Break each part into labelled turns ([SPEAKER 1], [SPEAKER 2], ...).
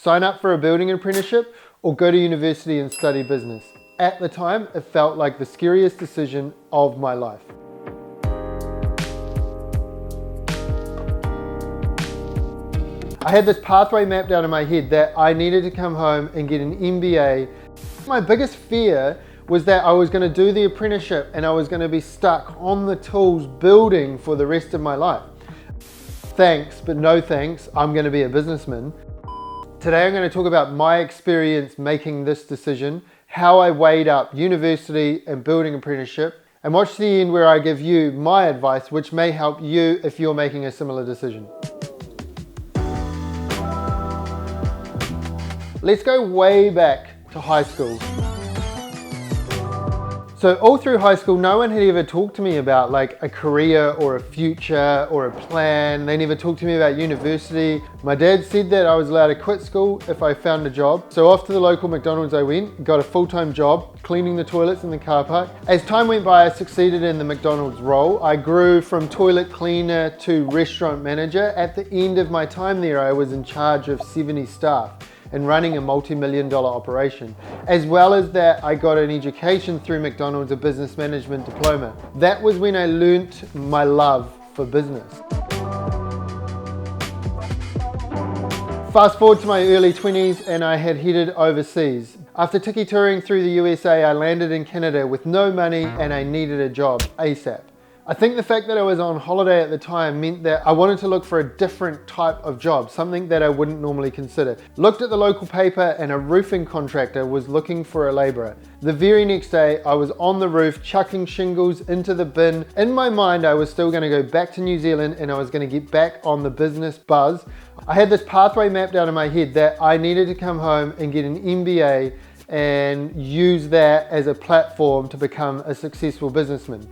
[SPEAKER 1] sign up for a building apprenticeship or go to university and study business. At the time, it felt like the scariest decision of my life. I had this pathway mapped out in my head that I needed to come home and get an MBA. My biggest fear was that I was going to do the apprenticeship and I was going to be stuck on the tools building for the rest of my life. Thanks, but no thanks, I'm going to be a businessman. Today I'm going to talk about my experience making this decision, how I weighed up university and building apprenticeship, and watch the end where I give you my advice, which may help you if you're making a similar decision. Let's go way back to high school. So all through high school, no one had ever talked to me about like a career or a future or a plan. They never talked to me about university. My dad said that I was allowed to quit school if I found a job. So off to the local McDonald's I went, got a full-time job, cleaning the toilets in the car park. As time went by, I succeeded in the McDonald's role. I grew from toilet cleaner to restaurant manager. At the end of my time there, I was in charge of 70 staff and running a multi-million-dollar operation. As well as that, I got an education through McDonald's, a business management diploma. That was when I learnt my love for business. Fast forward to my early 20s and I had headed overseas. After tiki touring through the USA, I landed in Canada with no money and I needed a job ASAP. I think the fact that I was on holiday at the time meant that I wanted to look for a different type of job, something that I wouldn't normally consider. Looked at the local paper and a roofing contractor was looking for a labourer. The very next day, I was on the roof chucking shingles into the bin. In my mind, I was still going to go back to New Zealand and I was going to get back on the business buzz. I had this pathway mapped out in my head that I needed to come home and get an MBA and use that as a platform to become a successful businessman.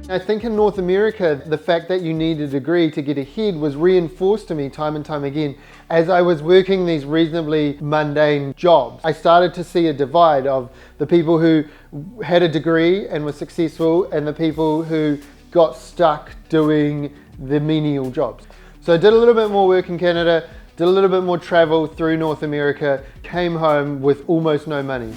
[SPEAKER 1] I think in North America, the fact that you need a degree to get ahead was reinforced to me time and time again. As I was working these reasonably mundane jobs, I started to see a divide of the people who had a degree and were successful and the people who got stuck doing the menial jobs. So I did a little bit more work in Canada, did a little bit more travel through North America, came home with almost no money.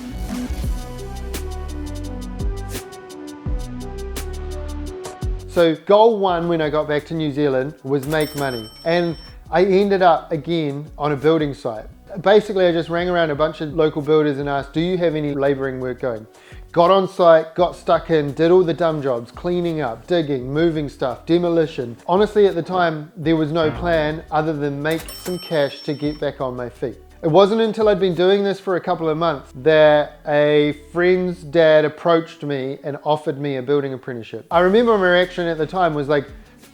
[SPEAKER 1] So goal one when I got back to New Zealand was make money. And I ended up again on a building site. Basically, I just rang around a bunch of local builders and asked, do you have any labouring work going? Got on site, got stuck in, did all the dumb jobs, cleaning up, digging, moving stuff, demolition. Honestly, at the time, there was no plan other than make some cash to get back on my feet. It wasn't until I'd been doing this for a couple of months that a friend's dad approached me and offered me a building apprenticeship. I remember my reaction at the time was like,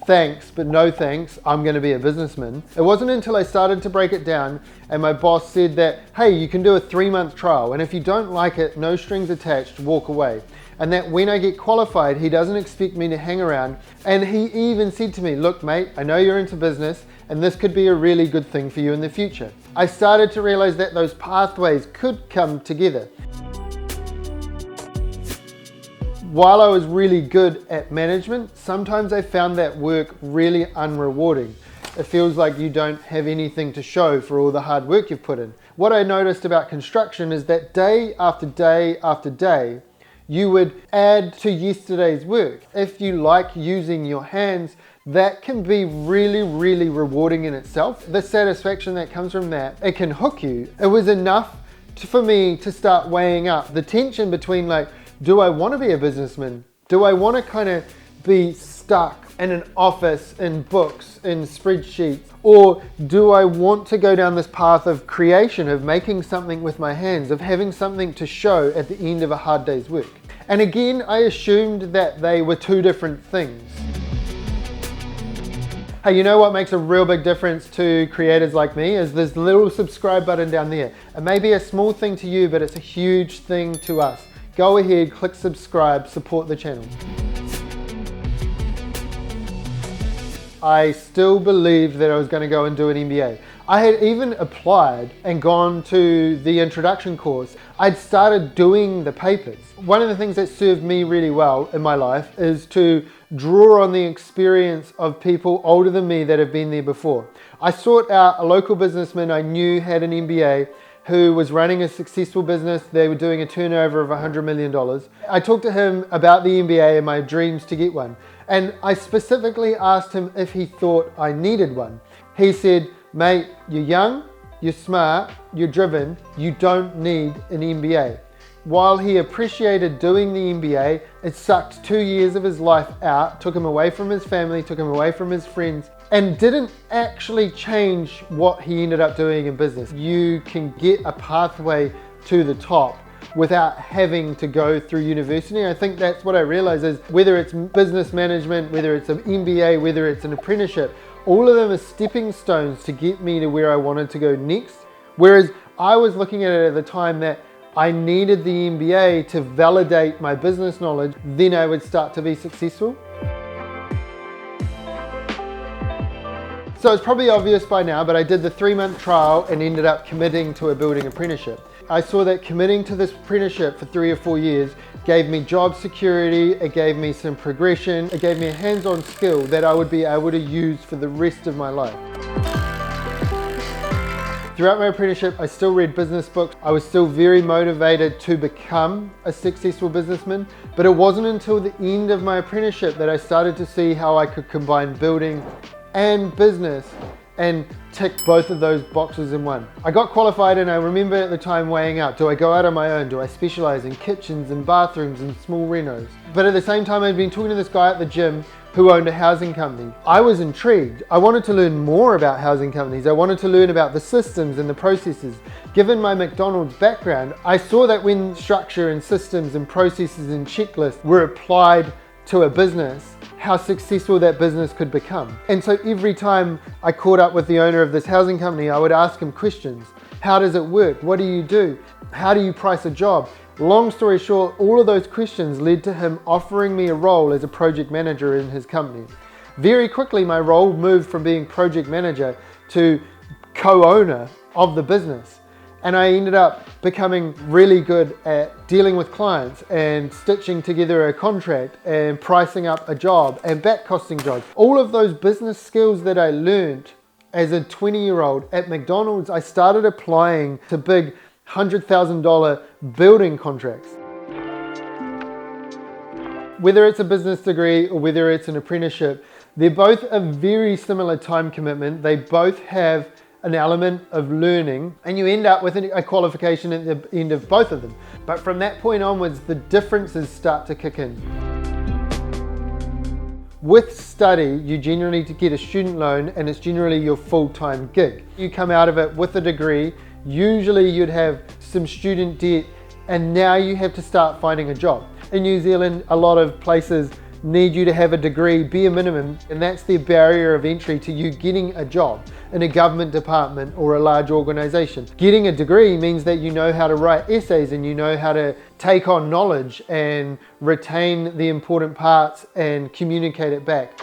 [SPEAKER 1] thanks, but no thanks, I'm going to be a businessman. It wasn't until I started to break it down and my boss said that, hey, you can do a 3-month trial and if you don't like it, no strings attached, walk away. And that when I get qualified, he doesn't expect me to hang around. And he even said to me, look mate, I know you're into business and this could be a really good thing for you in the future. I started to realize that those pathways could come together. While I was really good at management, sometimes I found that work really unrewarding. It feels like you don't have anything to show for all the hard work you've put in. What I noticed about construction is that day after day after day, you would add to yesterday's work. If you like using your hands, that can be really, really rewarding in itself. The satisfaction that comes from that, it can hook you. It was enough for me to start weighing up the tension between like, do I want to be a businessman? Do I want to kind of be stuck in an office, in books, in spreadsheets? Or do I want to go down this path of creation, of making something with my hands, of having something to show at the end of a hard day's work? And again, I assumed that they were two different things. Hey, you know what makes a real big difference to creators like me is this little subscribe button down there. It may be a small thing to you, but it's a huge thing to us. Go ahead, click subscribe, support the channel. I still believed that I was going to go and do an MBA. I had even applied and gone to the introduction course. I'd started doing the papers. One of the things that served me really well in my life is to draw on the experience of people older than me that have been there before. I sought out a local businessman I knew had an MBA who was running a successful business. They were doing a turnover of $100 million. I talked to him about the MBA and my dreams to get one. And I specifically asked him if he thought I needed one. He said, "Mate, you're young, you're smart, you're driven, you don't need an MBA." While he appreciated doing the MBA, it sucked 2 years of his life out, took him away from his family, took him away from his friends, and didn't actually change what he ended up doing in business. You can get a pathway to the top without having to go through university. I think that's what I realized is whether it's business management, whether it's an MBA, whether it's an apprenticeship, all of them are stepping stones to get me to where I wanted to go next. Whereas I was looking at it at the time that I needed the MBA to validate my business knowledge, then I would start to be successful. So it's probably obvious by now, but I did the 3-month trial and ended up committing to a building apprenticeship. I saw that committing to this apprenticeship for 3 or 4 years gave me job security, it gave me some progression, it gave me a hands-on skill that I would be able to use for the rest of my life. Throughout my apprenticeship, I still read business books. I was still very motivated to become a successful businessman, but it wasn't until the end of my apprenticeship that I started to see how I could combine building and business and tick both of those boxes in one. I got qualified and I remember at the time weighing out, do I go out on my own? Do I specialize in kitchens and bathrooms and small renos? But at the same time, I'd been talking to this guy at the gym who owned a housing company. I was intrigued. I wanted to learn more about housing companies. I wanted to learn about the systems and the processes. Given my McDonald's background, I saw that when structure and systems and processes and checklists were applied to a business, how successful that business could become. And so every time I caught up with the owner of this housing company, I would ask him questions. How does it work? What do you do? How do you price a job? Long story short, all of those questions led to him offering me a role as a project manager in his company. Very quickly, my role moved from being project manager to co-owner of the business. And I ended up becoming really good at dealing with clients and stitching together a contract and pricing up a job and back costing jobs. All of those business skills that I learned as a 20-year-old at McDonald's, I started applying to big $100,000 building contracts. Whether it's a business degree or whether it's an apprenticeship, they're both a very similar time commitment. They both have an element of learning, and you end up with a qualification at the end of both of them. But from that point onwards, the differences start to kick in. With study, you generally get a student loan, and it's generally your full-time gig. You come out of it with a degree, usually you'd have some student debt, and now you have to start finding a job. In New Zealand, a lot of places need you to have a degree, be a minimum, and that's their barrier of entry to you getting a job in a government department or a large organization. Getting a degree means that you know how to write essays and you know how to take on knowledge and retain the important parts and communicate it back.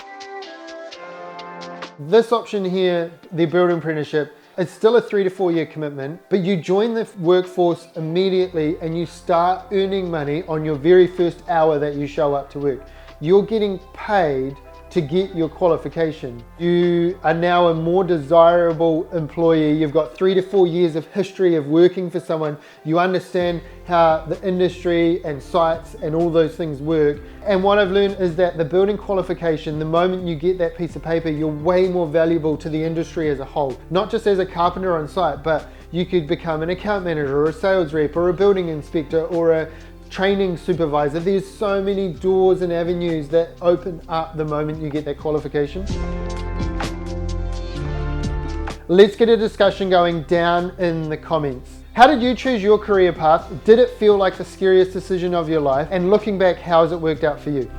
[SPEAKER 1] This option here, the building apprenticeship, it's still a 3 to 4 year commitment, but you join the workforce immediately and you start earning money on your very first hour that you show up to work. You're getting paid to get your qualification. You are now a more desirable employee. You've got 3 to 4 years of history of working for someone. You understand how the industry and sites and all those things work. And what I've learned is that the building qualification, the moment you get that piece of paper, you're way more valuable to the industry as a whole. Not just as a carpenter on site, but you could become an account manager or a sales rep or a building inspector or a training supervisor. There's so many doors and avenues that open up the moment you get that qualification. Let's get a discussion going down in the comments. How did you choose your career path? Did it feel like the scariest decision of your life? And looking back, how has it worked out for you?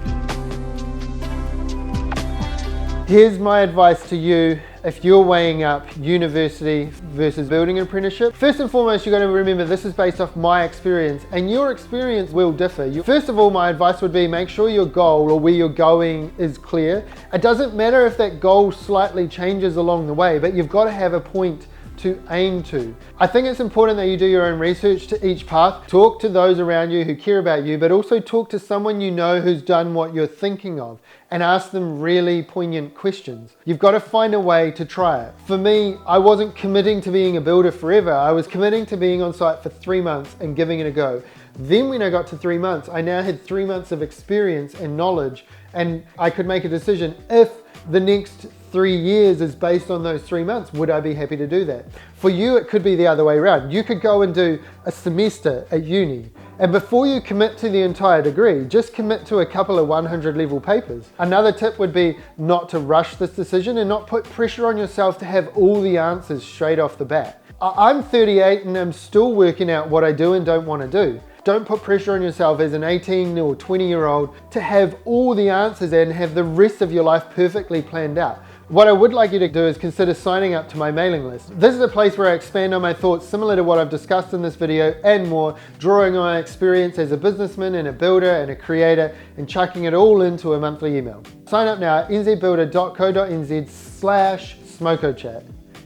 [SPEAKER 1] Here's my advice to you if you're weighing up university versus building an apprenticeship. First and foremost, you're going to remember this is based off my experience, and your experience will differ. First of all, my advice would be make sure your goal or where you're going is clear. It doesn't matter if that goal slightly changes along the way, but you've got to have a point to aim to. I think it's important that you do your own research to each path. Talk to those around you who care about you, but also talk to someone you know who's done what you're thinking of and ask them really poignant questions. You've got to find a way to try it. For me, I wasn't committing to being a builder forever. I was committing to being on site for 3 months and giving it a go. Then when I got to 3 months, I now had 3 months of experience and knowledge, and I could make a decision if the next 3 years is based on those 3 months, would I be happy to do that? For you, it could be the other way around. You could go and do a semester at uni, and before you commit to the entire degree, just commit to a couple of 100 level papers. Another tip would be not to rush this decision and not put pressure on yourself to have all the answers straight off the bat. I'm 38 and I'm still working out what I do and don't want to do. Don't put pressure on yourself as an 18 or 20-year-old to have all the answers and have the rest of your life perfectly planned out. What I would like you to do is consider signing up to my mailing list. This is a place where I expand on my thoughts similar to what I've discussed in this video and more, drawing on my experience as a businessman and a builder and a creator and chucking it all into a monthly email. Sign up now at nzbuilder.co.nz/smokochat.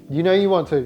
[SPEAKER 1] You know you want to.